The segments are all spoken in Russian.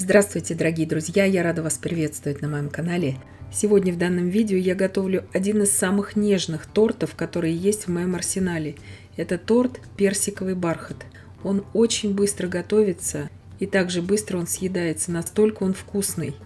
Здравствуйте, дорогие друзья! Я рада вас приветствовать на моем канале. Сегодня в данном видео я готовлю один из самых нежных тортов, которые есть в моем арсенале. Это торт «Персиковый бархат». Он очень быстро готовится и также быстро он съедается, настолько он вкусный.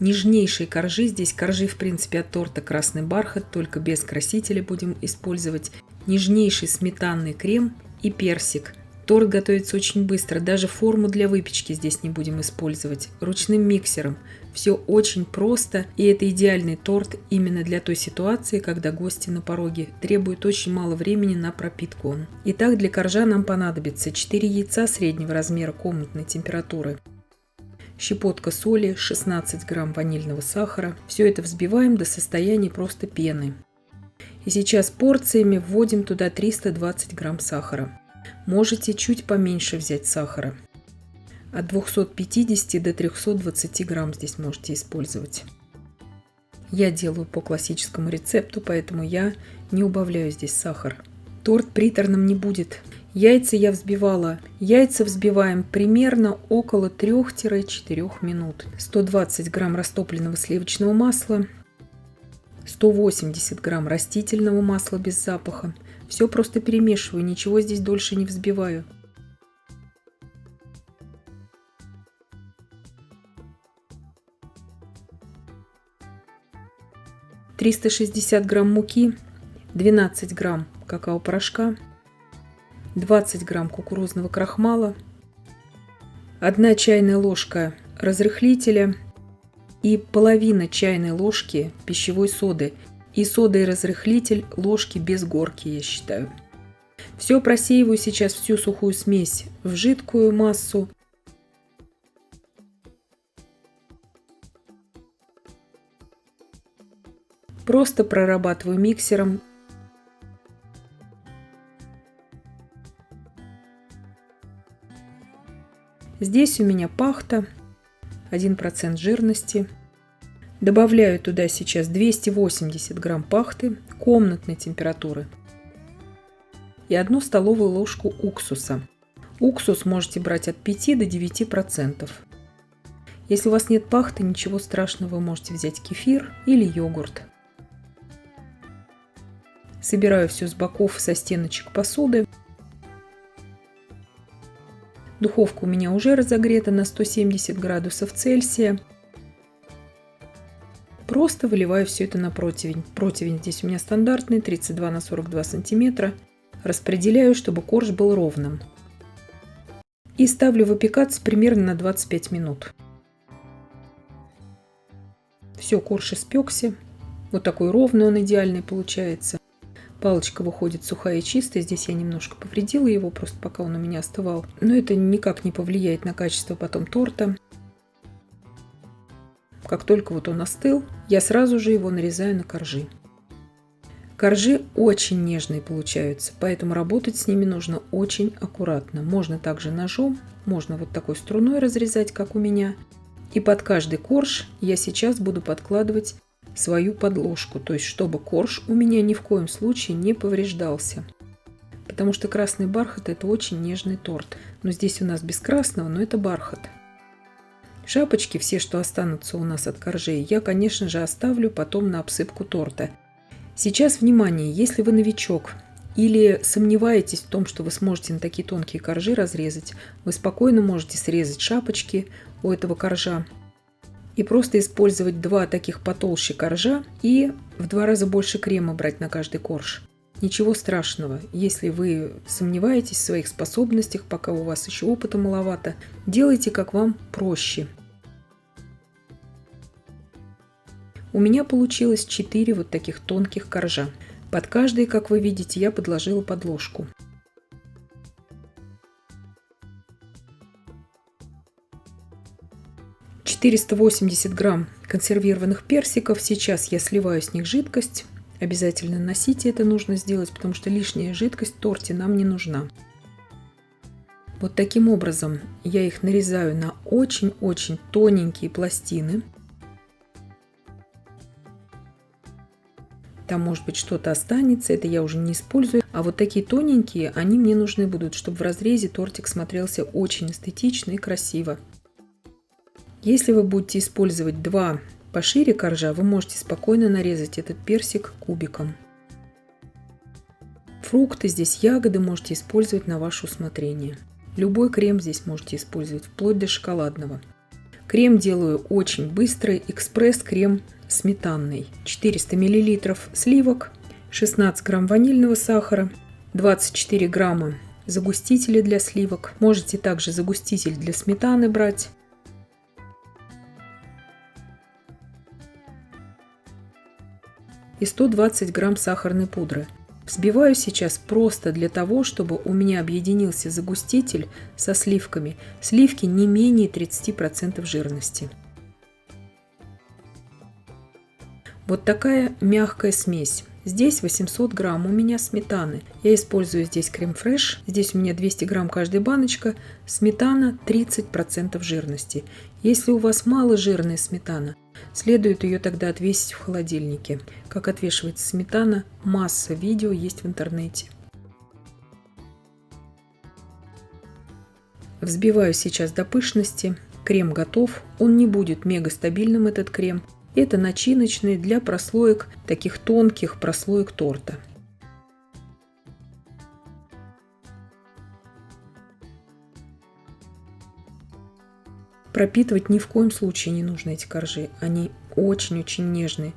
Нежнейшие коржи, здесь коржи в принципе от торта «Красный бархат», только без красителя будем использовать. Нежнейший сметанный крем и персик. Торт готовится очень быстро, даже форму для выпечки здесь не будем использовать. Ручным миксером. Все очень просто, и это идеальный торт именно для той ситуации, когда гости на пороге. Требует очень мало времени на пропитку. Итак, для коржа нам понадобится 4 яйца среднего размера комнатной температуры, щепотка соли, 16 грамм ванильного сахара. Все это взбиваем до состояния просто пены. И сейчас порциями вводим туда 320 грамм сахара. Можете чуть поменьше взять сахара. От 250 до 320 грамм здесь можете использовать. Я делаю по классическому рецепту, поэтому я не убавляю здесь сахар. Торт приторным не будет. Яйца я взбивала. Яйца взбиваем примерно около 3-4 минут. 120 грамм растопленного сливочного масла. 180 грамм растительного масла без запаха. Все просто перемешиваю, ничего здесь дольше не взбиваю. — 360 грамм муки, 12 грамм какао-порошка, 20 грамм кукурузного крахмала, 1 чайная ложка разрыхлителя и половина чайной ложки пищевой соды. И сода и разрыхлитель ложки без горки, я считаю. Все просеиваю сейчас всю сухую смесь в жидкую массу. Просто прорабатываю миксером. Здесь у меня пахта, 1% жирности. Добавляю туда сейчас 280 грамм пахты комнатной температуры и 1 столовую ложку уксуса. Уксус можете брать от 5 до 9%. Если у вас нет пахты, ничего страшного, вы можете взять кефир или йогурт. Собираю все с боков, со стеночек посуды. Духовка у меня уже разогрета на 170 градусов Цельсия. Просто выливаю все это на противень. Противень здесь у меня стандартный, 32 на 42 сантиметра. Распределяю, чтобы корж был ровным. И ставлю выпекаться примерно на 25 минут. Все, корж испекся. Вот такой ровный он идеальный получается. Палочка выходит сухая и чистая. Здесь я немножко повредила его, просто пока он у меня остывал. Но это никак не повлияет на качество потом торта. Как только вот он остыл, я сразу же его нарезаю на коржи. Коржи очень нежные получаются, поэтому работать с ними нужно очень аккуратно. Можно также ножом, можно вот такой струной разрезать, как у меня. И под каждый корж я сейчас буду подкладывать свою подложку, то есть чтобы корж у меня ни в коем случае не повреждался. Потому что красный бархат — это очень нежный торт. Но здесь у нас без красного, но это бархат. Шапочки, все, что останутся у нас от коржей, я, конечно же, оставлю потом на обсыпку торта. Сейчас, внимание, если вы новичок или сомневаетесь в том, что вы сможете на такие тонкие коржи разрезать, вы спокойно можете срезать шапочки у этого коржа и просто использовать 2 таких потолще коржа и в 2 раза больше крема брать на каждый корж. Ничего страшного, если вы сомневаетесь в своих способностях, пока у вас еще опыта маловато, делайте как вам проще. У меня получилось 4 вот таких тонких коржа. Под каждый, как вы видите, я подложила подложку. — 480 грамм консервированных персиков. Сейчас я сливаю с них жидкость. Обязательно носите, это нужно сделать, потому что лишняя жидкость в торте нам не нужна. Вот таким образом я их нарезаю на очень-очень тоненькие пластины. Там, может быть, что-то останется, это я уже не использую. А вот такие тоненькие, они мне нужны будут, чтобы в разрезе тортик смотрелся очень эстетично и красиво. Если вы будете использовать 2 пошире коржа, вы можете спокойно нарезать этот персик кубиком. Фрукты здесь, ягоды можете использовать на ваше усмотрение. Любой крем здесь можете использовать, вплоть до шоколадного. Крем делаю очень быстрый, экспресс-крем сметанный. 400 мл сливок, 16 грамм ванильного сахара, 24 грамма загустителя для сливок. Можете также загуститель для сметаны брать. И 120 грамм сахарной пудры. Взбиваю сейчас просто для того, чтобы у меня объединился загуститель со сливками. Сливки не менее 30% жирности. Вот такая мягкая смесь. Здесь 800 грамм у меня сметаны. Я использую здесь крем-фреш. Здесь у меня 200 грамм каждая баночка. Сметана 30% жирности. Если у вас маложирная сметана, следует ее тогда отвесить в холодильнике. Как отвешивается сметана, масса видео есть в интернете. Взбиваю сейчас до пышности. Крем готов. Он не будет мега стабильным, этот крем. Это начиночный для прослоек, таких тонких прослоек торта. Пропитывать ни в коем случае не нужно эти коржи. Они очень-очень нежные.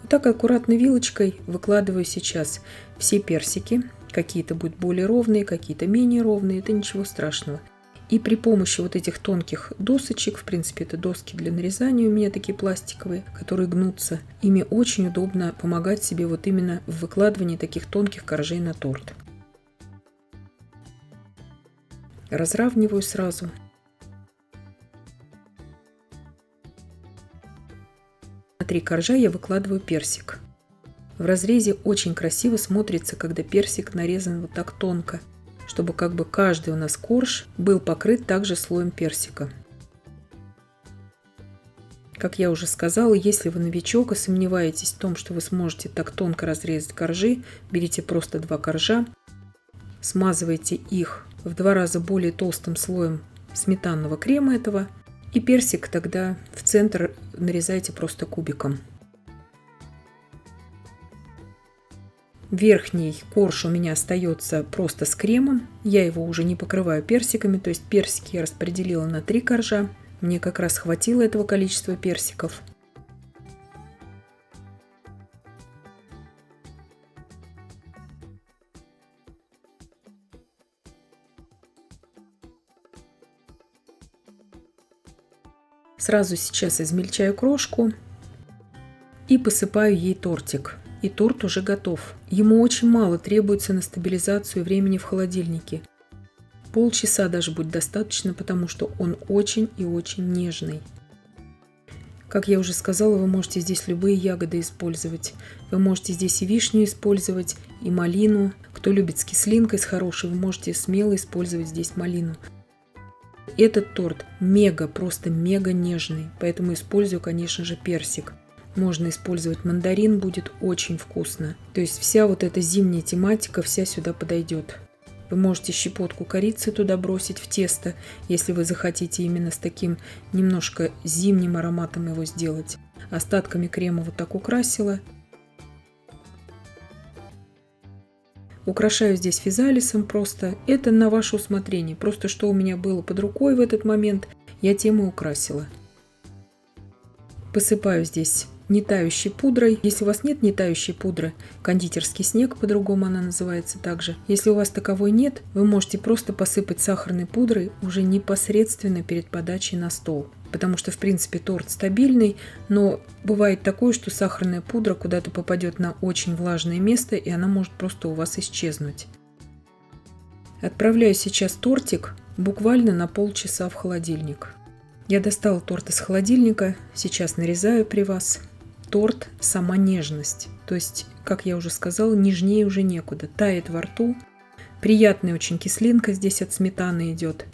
Вот так аккуратно вилочкой выкладываю сейчас все персики. Какие-то будут более ровные, какие-то менее ровные. Это ничего страшного. И при помощи вот этих тонких досочек, в принципе, это доски для нарезания у меня такие пластиковые, которые гнутся, ими очень удобно помогать себе вот именно в выкладывании таких тонких коржей на торт. Разравниваю сразу. На 3 коржа я выкладываю персик. В разрезе очень красиво смотрится, когда персик нарезан вот так тонко, чтобы как бы каждый у нас корж был покрыт также слоем персика. Как я уже сказала, если вы новичок и сомневаетесь в том, что вы сможете так тонко разрезать коржи, берите просто 2 коржа, смазывайте их в 2 раза более толстым слоем сметанного крема этого, и персик тогда в центр нарезайте просто кубиком. Верхний корж у меня остается просто с кремом. Я его уже не покрываю персиками, то есть персики я распределила на 3 коржа. Мне как раз хватило этого количества персиков. Сразу сейчас измельчаю крошку и посыпаю ей тортик. И торт уже готов. Ему очень мало требуется на стабилизацию времени в холодильнике. Полчаса даже будет достаточно, потому что он очень и очень нежный. Как я уже сказала, вы можете здесь любые ягоды использовать. Вы можете здесь и вишню использовать, и малину. Кто любит с кислинкой, с хорошей, вы можете смело использовать здесь малину. Этот торт мега, просто мега нежный, поэтому использую, конечно же, персик. Можно использовать мандарин, будет очень вкусно. То есть вся вот эта зимняя тематика вся сюда подойдет. Вы можете щепотку корицы туда бросить в тесто, если вы захотите именно с таким немножко зимним ароматом его сделать. Остатками крема вот так украсила. Украшаю здесь физалисом просто. Это на ваше усмотрение. Просто что у меня было под рукой в этот момент, я тем и украсила. Посыпаю здесь нетающей пудрой. Если у вас нет нетающей пудры, кондитерский снег, по-другому она называется также. Если у вас таковой нет, вы можете просто посыпать сахарной пудрой уже непосредственно перед подачей на стол. Потому что, в принципе, торт стабильный, но бывает такое, что сахарная пудра куда-то попадет на очень влажное место, и она может просто у вас исчезнуть. Отправляю сейчас тортик буквально на полчаса в холодильник. Я достала торт из холодильника, сейчас нарезаю при вас. Торт – сама нежность, то есть, как я уже сказала, нежнее уже некуда, тает во рту. Приятная очень кислинка здесь от сметаны идет.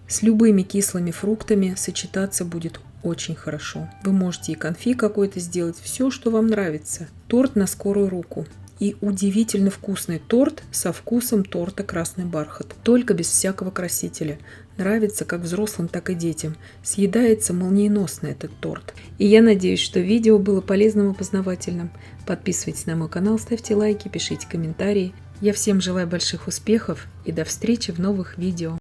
С любыми кислыми фруктами сочетаться будет очень хорошо. Вы можете и конфи какой-то сделать, все, что вам нравится. Торт на скорую руку. И удивительно вкусный торт со вкусом торта «Красный бархат». Только без всякого красителя. нравится как взрослым, так и детям. Съедается молниеносно этот торт. И я надеюсь, что видео было полезным и познавательным. Подписывайтесь на мой канал, ставьте лайки, пишите комментарии. Я всем желаю больших успехов и до встречи в новых видео.